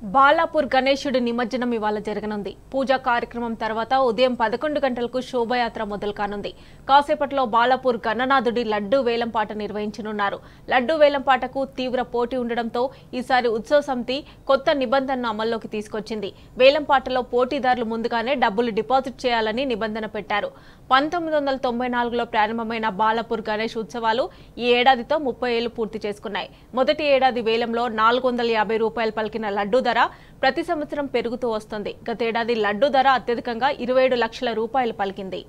బాలాపూర్ గణేశుడి నిమజ్జనం ఇవాళ జరగనుంది. పూజా కార్యక్రమం తర్వాత ఉదయం 11 గంటలకు శోభయాత్ర మొదలు కానుంది. కాసేపట్లో బాలాపూర్ గణనాథుడి లడ్డూ వేలంపాట నిర్వహించనున్నారు. లడ్డూ వేలంపాటకు తీవ్ర పోటీ ఉండడంతో ఈసారి ఉత్సవ సమితి కొత్త నిబంధనను అమల్లోకి తీసుకొచ్చింది. వేలంపాటలో పోటీదారులు ముందుగానే డబ్బులు డిపాజిట్ చేయాలని నిబంధన పెట్టారు. 1994లో ప్రారంభమైన బాలాపూర్ గణేష్ ఉత్సవాలు ఈ ఏడాదితో 30 ఏళ్లు పూర్తి చేసుకున్నాయి. మొదటి ఏడాది వేలంలో 450 రూపాయలు పలికిన లడ్డూ ధర ప్రతి సంవత్సరం పెరుగుతూ వస్తుంది. గతేడాది లడ్డూ ధర అత్యధికంగా 27 లక్షల రూపాయలు పలికింది.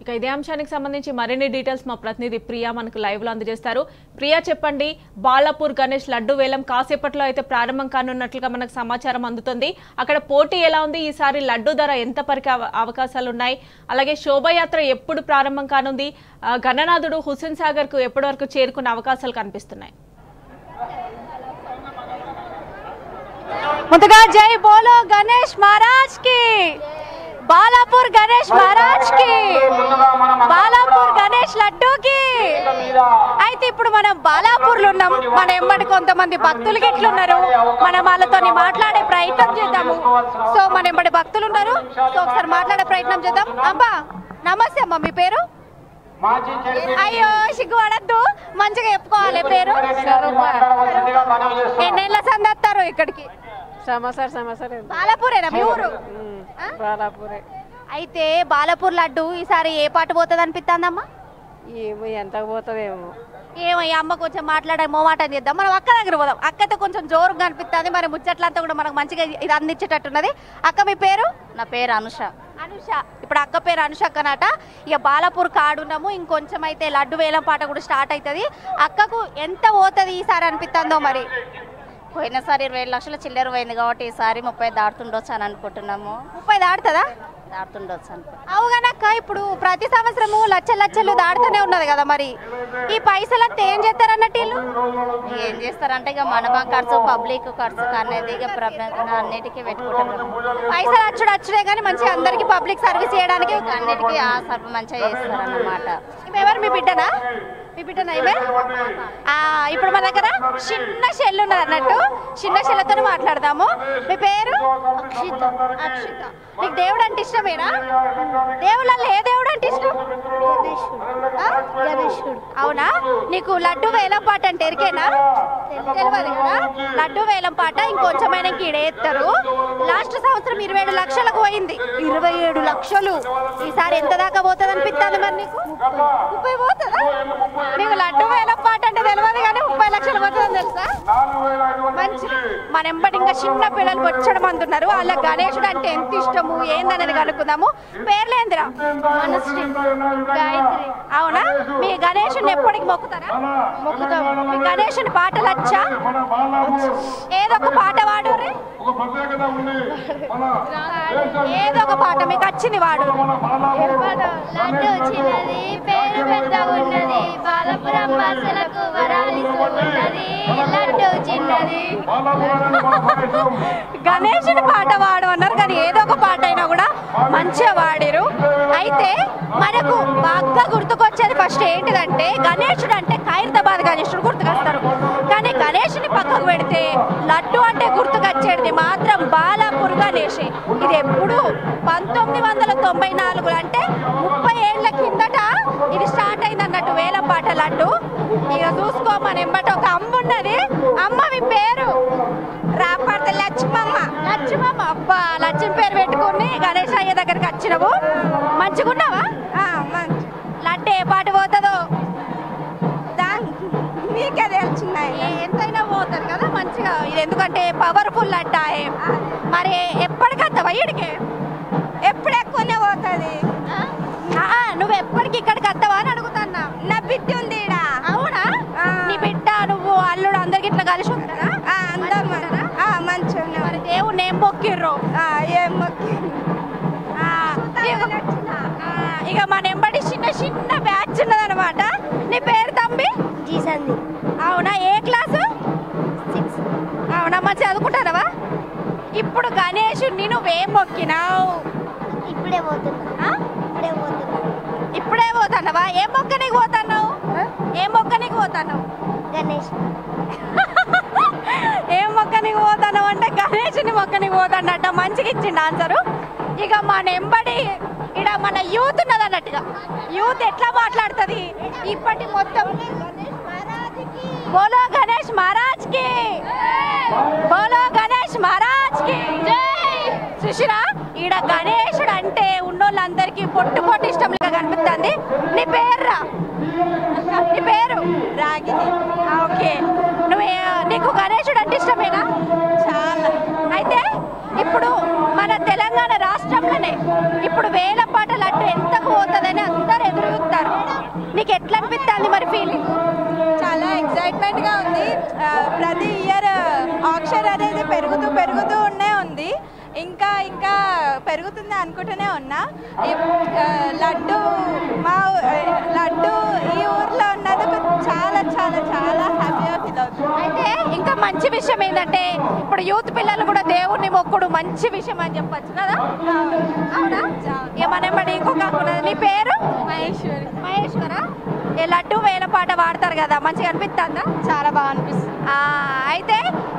ఇక ఇదే అంశానికి సంబంధించి మరిన్ని డీటెయిల్స్ మా ప్రతినిధి ప్రియా మనకు లైవ్ లో అందజేస్తారు. ప్రియా, చెప్పండి, బాలాపూర్ గణేష్ లడ్డు వేలం కాసేపట్లో అయితే ప్రారంభం కానున్నట్లుగా మనకు సమాచారం అందుతుంది. అక్కడ పోటీ ఎలా ఉంది? ఈసారి లడ్డు ధర ఎంత పరికే అవకాశాలు ఉన్నాయి? అలాగే శోభయాత్ర ఎప్పుడు ప్రారంభం కానుంది? గణనాథుడు హుస్సేన్ సాగర్ కు ఎప్పటి వరకు చేరుకునే అవకాశాలు కనిపిస్తున్నాయి? ముందుగా జై బోలో గణేష్ మహారాజ్ కి, బాలాపూర్ గణేష్ మహారాజ్ కి, బాలాపూర్ గణేష్ లడ్డూకి. అయితే ఇప్పుడు మనం బాలాపూర్ లో ఉన్నాం. మన ఎంబడి కొంతమంది భక్తులు గిట్లున్నారు. మనం వాళ్ళతో మాట్లాడే ప్రయత్నం చేద్దాము. సో మన ఎంబడి భక్తులు ఉన్నారు. సో ఒకసారి మాట్లాడే ప్రయత్నం చేద్దాం. అబ్బా నమస్తే అమ్మ, మీ పేరు? అయ్యో సిగ్గుపడద్దు, మంచిగా చెప్పుకోవాలి పేరు. ఎన్నేళ్ళ సందస్తారు ఇక్కడికి? బాలాపూరేనా మీ ఊరు? బాలాపూరే. అయితే బాలాపూర్ లడ్డు ఈసారి ఏ పాట పోతుంది అనిపిస్తుందమ్మా? ఏమో ఎంత పోతుందేమో. ఏమో ఈ అమ్మ కొంచెం మాట్లాడే మోమాటం చేద్దాం. మనం అక్క దగ్గర పోదాం. అక్కతో కొంచెం జోరుగా అనిపిస్తుంది. మరి ముచ్చట్లంతా కూడా మనకు మంచిగా ఇది అందించేటట్టున్నది. అక్క మీ పేరు? నా పేరు అనుష. అనుష. ఇప్పుడు అక్క పేరు అనుష అక్కనట. ఇక బాలాపూర్ కాడున్నాము. ఇంకొంచెం అయితే లడ్డు వేలం పాట కూడా స్టార్ట్ అవుతుంది. అక్కకు ఎంత పోతుంది ఈసారి అనిపిస్తుందో మరి? పోయినసారి 27 లక్షల చిల్లర పోయింది కాబట్టి ఈసారి 30 దాటుతుండొచ్చు అని అనుకుంటున్నాము. 30 దాటుతుందా? దాటుతుండొచ్చు అనుకుంటున్నాం. అవుగానక్క, ఇప్పుడు ప్రతి సంవత్సరము లక్షలు దాటుతూనే ఉన్నది కదా. మరి ఈ పైసలంతా ఏం చేస్తారన్నట్టు వీళ్ళు? ఏం చేస్తారంటే ఇక మన ఖర్చు, పబ్లిక్ ఖర్చు అనేది ఇక అన్నిటికీ పెట్టుకుంటారు. పైసలు వచ్చుడే కానీ మంచిగా అందరికి పబ్లిక్ సర్వీస్ చేయడానికి అన్నిటికీ మంచిగా చేస్తారన్నమాట. ఎవరు మీ బిడ్డనా? మీ బిడ్డనా ఇవే? ఇప్పుడు మన దగ్గర చిన్న షెల్ ఉన్నది అన్నట్టు. చిన్న షెల్లతో మాట్లాడదాము. మీ పేరు? అక్షిత. అక్షిత. నీకు దేవుడు అంటే ఇష్టమేనా? దేవుళ్ళల్లో ఏ దేవుడు అంటే ఇష్టం? గణేశుడు. అవునా? నీకు లడ్డు వేలం పాట అంటే ఎరికేనా? తెలియదు కదా. లడ్డు వేలం పాట ఇంకొంచెమైనా ఈడేస్తారు. లాస్ట్ సంవత్సరం 27 లక్షలకు పోయింది. 27 లక్షలు. ఈసారి ఎంత దాకా పోతుంది అనిపిస్తుంది మరి నీకు? 30 పోతుందా? నీకు లడ్డు వేలం పాట అంటే తెలియదు కానీ 30 లక్షలు పోతుందని తెలుసా? మంచిది. మన ఎంబడి ఇంకా చిన్న పిల్లలు వచ్చడం అందున్నారు. వాళ్ళ గణేశుడు అంటే ఎంత ఇష్టము ఏందనేది కనుక్కుందాము. పేర్లేందిరా? గాయత్రి. అవునా? మీ గణేశుని ఎప్పటికి మొక్కుతారా? మొక్కుతాం. మీ గణేశుని పాటలు వచ్చా? ఏదో ఒక పాట వాడు. ఏదో ఒక పాట మీకు వచ్చింది వాడు. లడ్డు చిన్నది, పేరు పెద్దగా ఉన్నది, బాలపురం భాషలకు వరాలిస్తున్నది. లడ్డు చిన్నది. గణేశుని పాట వాడు అన్నారు కానీ ఏదో ఒక పాట అయినా కూడా మంచిగా వాడారు. అయితే మనకు బాగా గుర్తుకొచ్చేది ఫస్ట్ ఏంటిదంటే గణేశుడు అంటే ఖైరతాబాద్ గణేశుడు గుర్తుకొస్తారు. కానీ గణేశుని పక్కకు పెడితే లడ్డు అంటే గుర్తుకొచ్చేది మాత్రం బాలాపూర్ గణేష్. ఇది ఎప్పుడు 1994 అంటే 30 ఏళ్ల కిందట ఇది స్టార్ట్ అయింది అన్నట్టు వేలం పాట లడ్డు. ఇక చూసుకో మన ఎంబట ఒక అమ్మ ఉన్నది. అమ్మ మీ పేరు? రాపర్తి లక్ష్మమ్మ. లక్ష్మమ్మ. అబ్బా, లక్ష్మి పేరు పెట్టుకుని గణేష్ అయ్య దగ్గరికి వచ్చినవు. మంచిగున్నావా? లడ్డు ఏ పాట పోతుందో మీకే తెలుస్తున్నాయి. ఎంతైనా పోతుంది కదా మంచిగా. ఇది ఎందుకంటే పవర్ఫుల్ లడ్డా. మరి ఎప్పటికత్తావా ఇడికి? ఎప్పుడు ఎక్కువనే పోతుంది. నువ్వు ఎప్పటికి ఇక్కడికి వస్తావా అని అడుగుతున్నా. నా బిడ్డ ఉంది. అవునా? నీ బిడ్డ నువ్వు అల్లుడు అందరికి ఇట్లా కలిసి ఉంటారా? అందరు మంచిగా. మరి దేవుడు ఏం మొక్కిర్రు? ఏం మొక్కిర్రు? ఇక మన ఎంబడి చిన్న చిన్న బ్యాచ్ ఉన్నదనమాట. నీ పేరు తంబి? జీసంది. అవునా? ఏ క్లాసు? 6. అవునా? మరి చదువుకుంటారవా? ఇప్పుడు గణేశుడిని నువ్వేం మొక్కినావు? ఇప్పుడు ఇప్పుడే పోతున్నావా? ఏం మొక్కనికి పోతున్నావు? ఏం మొక్కనికి పోతున్నావు? గణేష్ ఏం మొక్కనికి పోతున్నావు అంటే గణేష్ని మొక్కనికి పోతాడట. మంచిగా ఇచ్చిండు ఆన్సరు. ఇక మన ఎంబడి ఇక్కడ మన యూత్ ఉన్నది అన్నట్టుగా. యూత్ ఎట్లా మాట్లాడుతుంది ఇప్పటి మొత్తం? బోలో గణేష్ మహారాజ్ కి, బోలో గణేష్ మహారాజ్ కి సుశీరా. ఈడ గణేశుడు అంటే ఉన్నోళ్ళందరికీ పొట్టు పొట్టు ఇష్టం లేక కనిపిస్తుంది. నీ పేర్రా? నీ పేరు రాగిని. ఓకే, నీకు గణేశుడు అంటే ఇష్టమేనా? చాలా. అయితే ఇప్పుడు మన తెలంగాణ రాష్ట్రంలోనే ఇప్పుడు వేలపాట లడ్డు ఎంతకు పోతుందని అందరు ఎదురు చూస్తారు. నీకు ఎట్లా అనిపిస్తుంది మరి ఫీలింగ్? చాలా ఎక్సైట్మెంట్గా ఉంది. ప్రతి ఇయర్ ఆక్షన్ అనేది పెరుగుతూ ఉంది. ఇంకా ఇంకా పెరుగుతుంది అనుకుంటూనే ఉన్నా. లడ్డు ఈ ఊర్లో ఉన్నందుకు చాలా చాలా చాలా హ్యాపీగా ఫీల్ అవుతుంది. అయితే ఇంకా మంచి విషయం ఏంటంటే ఇప్పుడు యూత్ పిల్లలు కూడా దేవుణ్ణి మొక్కుడు మంచి విషయం అని చెప్పచ్చు కదా. అవునా? ఏమనేమని ఇంకొక నీ పేరు? మహేశ్వరి. మహేశ్వరా. ఏ లడ్డు వేలపాట వాడతారు కదా, మంచిగా అనిపిస్తుందా? చాలా బాగా అనిపిస్తుంది. అయితే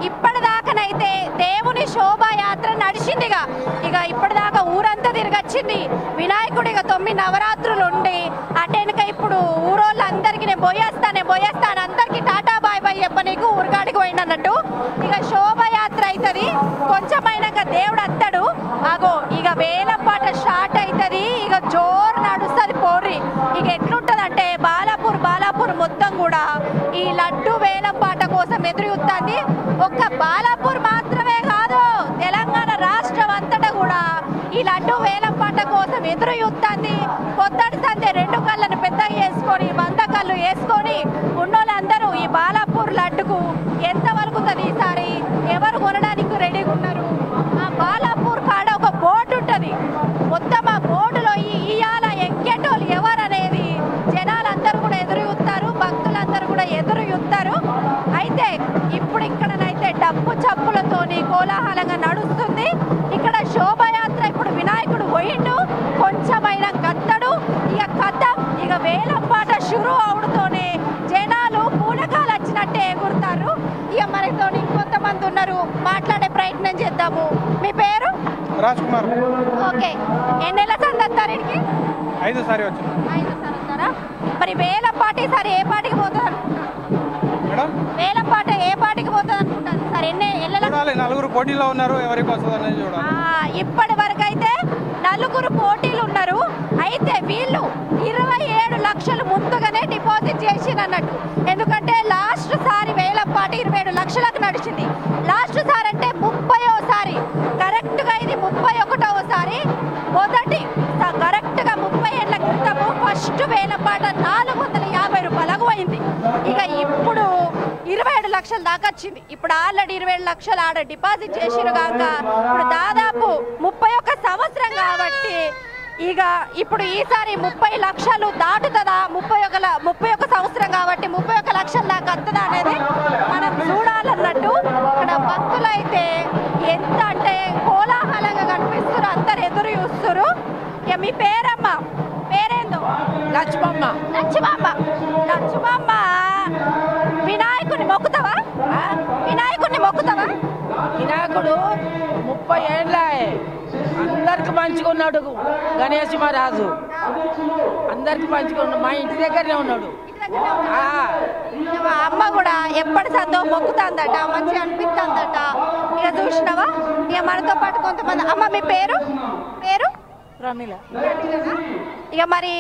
ఇప్పటిదాకానైతే దేవుని శోభాయాత్ర నడిచిందిగా. ఇక ఇప్పటిదాకా ఊరంతా తిరిగొచ్చింది. వినాయకుడు ఇక 9 నవరాత్రులు ఉండి అటెనక ఇప్పుడు ఊరోళ్ళందరికీ నేను పోయేస్తాను అందరికీ టాటా బాయ్ బాయ్ చెప్పనీకు ఊరుగాడికి పోయిందన్నట్టు. ఇక శోభాయాత్ర అవుతుంది. కొంచెమైనాక దేవుడు అత్తడు. అగో ఇక వేలపాట స్టార్ట్ అవుతుంది. ఇక జోరు నడుస్తుంది పోర్రి. ఇక ఎట్లుంటది అంటే బాలాపూర్ మొత్తం కూడా ఈ లడ్డు వేలంపాట కోసం ఎదురు చూస్తుంది. ఒక్క బాలాపూర్ మాత్రమే కాదు, తెలంగాణ రాష్ట్రం అంతటా కూడా ఈ లడ్డు వేలంపాట కోసం ఎదురు చూస్తుంది. పొద్దటి సందే 2 కళ్ళను పెద్దగా వేసుకొని 100 కళ్ళు వేసుకొని ఉన్నోళ్ళందరూ ఈ బాలాపూర్ లడ్డుకు ఎంత వరకుతుంది ఈసారి, ఎవరు కొనడానికి రెడీగా ఉన్నారు? ఆ బాలాపూర్ కాడ ఒక బోర్డు ఉంటుంది. మొత్తం ఆ బోర్డులో ఇయాల ఎక్కేటోళ్ళు ఎవరనేది జనాలందరూ కూడా ఎదురు చూస్తారు, భక్తులందరూ కూడా ఎదురు చూస్తారు. అయితే ఇప్పుడు ఇక్కడనైతే డప్పు చప్పులతోని కోలాహలంగా నడుస్తుంది. ఇక్కడ శోభయాత్ర ఇప్పుడు వినాయకుడు పోయిండు, కొంచెమైన కత్తడు. ఇక వేలంపాట షురు అవుడుతోనే జనాలు పూనకాలు వచ్చినట్టే ఎగురుతారు. ఇక మనతో ఇంకొంతమంది ఉన్నారు, మాట్లాడే ప్రయత్నం చేద్దాము. మీ పేరు? రాజ్ కుమార్. ఓకే, ఎన్నెళ్ళ సంది వస్తారు ఇక్కడికి? 5 సారి వచ్చాను. 5 సారి వస్తారా? మరి వేలంపాట ఈసారి ఏ పాటికి పోతుంది అనుకుంటారు? వేలంపాట ఏ పాటికి పోతుంది అనుకుంటారు సార్? చూడాలి, 4 పోటీలో ఉన్నారు, ఎవరికి వస్తుంది అనేది చూడాలి. ఇప్పటి వరకు అయితే 4 పోటీలు ఉన్నారు. అయితే వీళ్ళు 27 లక్షలు ముందుగానే డిపాజిట్ చేసినట్టు. ఎందుకంటే లాస్ట్ సారి వేలంపాట 27 లక్షలకు నడిచింది. లాస్ట్ సారి అంటే 30వ కరెక్ట్గా ఇది 31వ మొదటి కరెక్ట్గా 30 ఏళ్ల క్రితము ఫస్ట్ వేలంపాట 450 రూపాయలకు అయింది. ఇక ఇప్పుడు 27 లక్షలు దాకా వచ్చింది. ఇప్పుడు ఆల్రెడీ 27 లక్షలు ఆడ డిపాజిట్ చేసిరు కాక ఇప్పుడు దాదాపు 31 సంవత్సరం కాబట్టి ఇక ఇప్పుడు ఈసారి 30 లక్షలు దాటుతుందా? 31 సంవత్సరం కాబట్టి 31 లక్షల దాకా వస్తుందా అనేది మనం చూడాలన్నట్టు. ఇక్కడ భక్తులు అయితే ఎంత అంటే కోలాహలంగా కనిపిస్తారు, అందరు ఎదురు చూస్తారు. ఇక మీ పేరమ్మా? పేరేందో? లక్ష్మమ్మ. లక్ష్మమ్మ. వినాయకుడిని మొక్కుతావా? వినాయకుడు 30 ఏళ్ళ అందరికి మంచిగా ఉన్నాడు. గణేష్ మహారాజు అందరికి మంచిగా ఉన్నాడు. మా ఇంటి దగ్గరనే ఉన్నాడు. అమ్మ కూడా ఎప్పటి సందో మొక్కుతుందట, మంచిగా అనిపిస్తుందట. ఇక చూసినావా? ఇక మనతో పాటు కొంతమంది. అమ్మ మీ పేరు? ప్రమిళ. ఇక మరి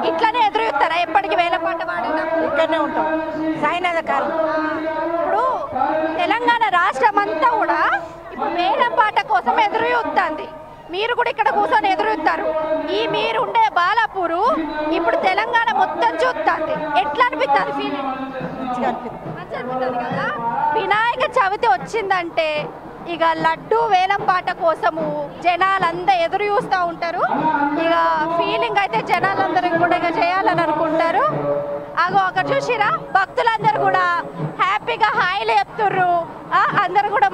ఇట్లానే ఎదురు చూస్తారా ఎప్పటికి వేలపాట వాడినప్పుడు? ఇక్కడనే ఉంటాం. సాయినాథ కాలం. ఇప్పుడు తెలంగాణ రాష్ట్రం అంతా కూడా ఇప్పుడు వేలంపాట కోసం ఎదురు చూస్తుంది. మీరు కూడా ఇక్కడ కూర్చొని ఎదురు చూస్తారు. మీరు ఉండే బాలాపూరు ఇప్పుడు తెలంగాణ మొత్తం చూస్తుంది. ఎట్లా అనిపిస్తుంది ఫీలింగ్? మంచిగా అనిపిస్తుంది కదా. వినాయక చవితి వచ్చిందంటే ఇక లడ్డు వేలంపాట కోసము జనాలందరూ ఎదురు చూస్తూ ఉంటారు. ఇక ఫీలింగ్ అయితే జనాలందరూ కూడా ఇక చేయాలని అనుకుంటారు. అగో అక్కడ చూసిరా, భక్తులందరూ కూడా హ్యాపీగా హాయిలు చెప్తుర్రు. అందరు కూడా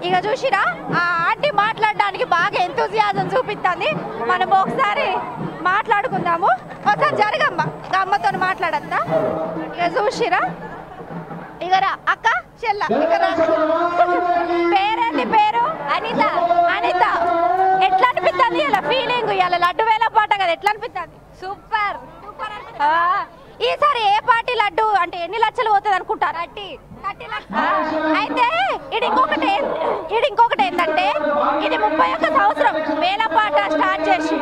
ఇక చూసిరా ఆ ఆంటీ మాట్లాడడానికి బాగా ఎంతూజియాజం చూపిస్తుంది. మనం ఒకసారి మాట్లాడుకుందాము. ఒకసారి జరగమ్మ అమ్మతో మాట్లాడద్దా. ఇక చూసిరా ఇక రా అక్క చెల్ల ఇక రా. పేరేంటి పేరు? అనిత. అనిత ఎట్లా అనిపిస్తుంది ఇలా ఫీలింగ్? ఇలా లడ్డు వేలం పాట కదా, ఎట్లా అనిపిస్తుంది? సూపర్. ఈసారి ఏ పార్టీ లడ్డు అంటే ఎన్ని లక్షలు పోతుంది అనుకుంటారు? 30 అయితే ఇది ఇంకొకటి ఏంటంటే ఇది 31 సంవత్సరం వేలం పాట స్టార్ట్ చేసి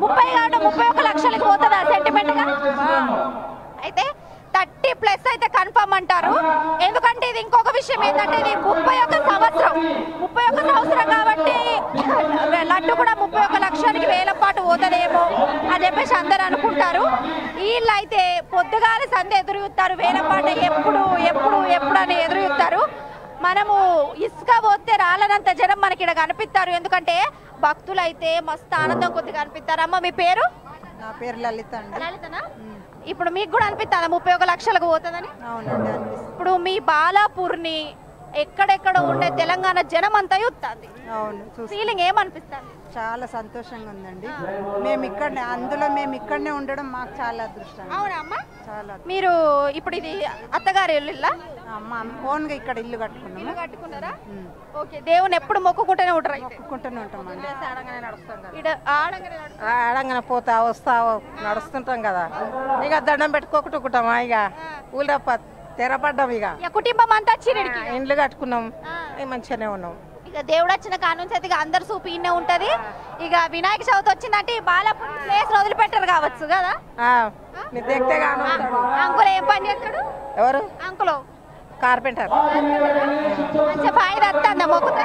30 కాదు 31 లక్షలకు పోతుంది సెంటిమెంట్ గా. అయితే 30+ అయితే కన్ఫర్మ్ అంటారు. ఎందుకంటే ఇది ఇంకొక విషయం ఏంటంటే ఇది 31 సంవత్సరం కాబట్టి లడ్డు కూడా 31 లక్షలకి వేలం పాటు పోతుందేమో అని చెప్పేసి అందరు అనుకుంటారు. వీళ్ళు అయితే పొద్దుగాల సంధి ఎదురు చూస్తారు, వేలం పాట ఎప్పుడు ఎప్పుడు ఎప్పుడు అని ఎదురు చూస్తారు. మనము ఇసుక పోతే రాలనంత జనం మనకి ఇక్కడ కనిపిస్తారు. ఎందుకంటే భక్తులు అయితే మస్తు ఆనందం కొద్దిగా కనిపిస్తారు. అమ్మ మీ పేరు? నా పేరు లలిత అండి. లలితనా? ఇప్పుడు మీకు కూడా అనిపిస్తుందా 31 లక్షలకు పోతుందని? అవునండి అనిపిస్తుంది. ఇప్పుడు మీ బాలాపూర్ని ఎక్కడెక్కడ ఉండే తెలంగాణ జనం అంతా చూస్తుంది. అవును, ఫీలింగ్ ఏమనిపిస్తుంది? చాలా సంతోషంగా ఉందండి. మేము ఇక్కడనే ఉండడం మాకు చాలా అదృష్టం. అవునా అమ్మ? చాలా. మీరు ఇప్పుడు ఇది అత్తగారి ఇల్లు? అమ్మ ఓన్గా ఇక్కడ ఇల్లు కట్టుకున్నాము. కట్టుకున్నారా? ఓకే. దేవుని ఎప్పుడు మొక్కుకుంటూనే ఉంటారు? మొక్కుకుంటూనే ఉంటామండి. ఆడంగానే పోతా వస్తా నడుస్తుంటాం కదా, ఇక దండం పెట్టుకోకుంటుకుంటామా, ఇక ఊళ్ళో తెరపడ్డాం. ఇక కుటుంబం అంతా ఇండ్లు కట్టుకున్నాం, మంచిగానే ఉన్నాం. ఇక దేవుడు వచ్చిన కానుంచి అయితే అందరు చూపు ఇన్నే ఉంటది. ఇక వినాయక చవితి వచ్చిందంటే ఈ బాలాపూర్ ప్లేస్ వదిలిపెట్టారు కావచ్చు కదా? దిగితే కాను. అంకుల్ ఏం పని చేస్తాడు? ఎవరు? Uncle carpenter. మంచిగా ఫాయిదా వస్తుందా మొక్కుతా?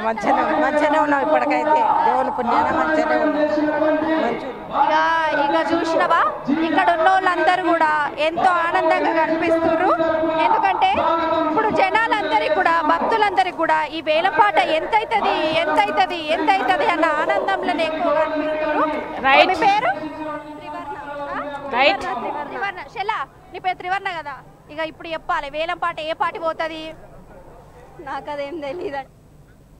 మంచిగానే ఉన్నాం ఇప్పటికైతే, దేవుని పుణ్యాన మంచిగానే ఉన్నాం. ఇక చూసినవా ఇక్కడ ఉన్న వాళ్ళందరూ కూడా ఎంతో ఆనందంగా కనిపిస్తున్నారు. ఎందుకంటే ఇప్పుడు జనాలందరికీ కూడా భక్తులందరికీ కూడా ఈ వేలంపాట ఎంతైతుంది అన్న ఆనందంలోనే ఎక్కువ కనిపిస్తున్నారు. మీ పేరు? త్రివర్ణ. శెలా నీ పేరు త్రివర్ణ కదా. ఇక ఇప్పుడు చెప్పాలి వేలంపాట ఏ పాటి పోతుంది? నాకు అదేం తెలియదు.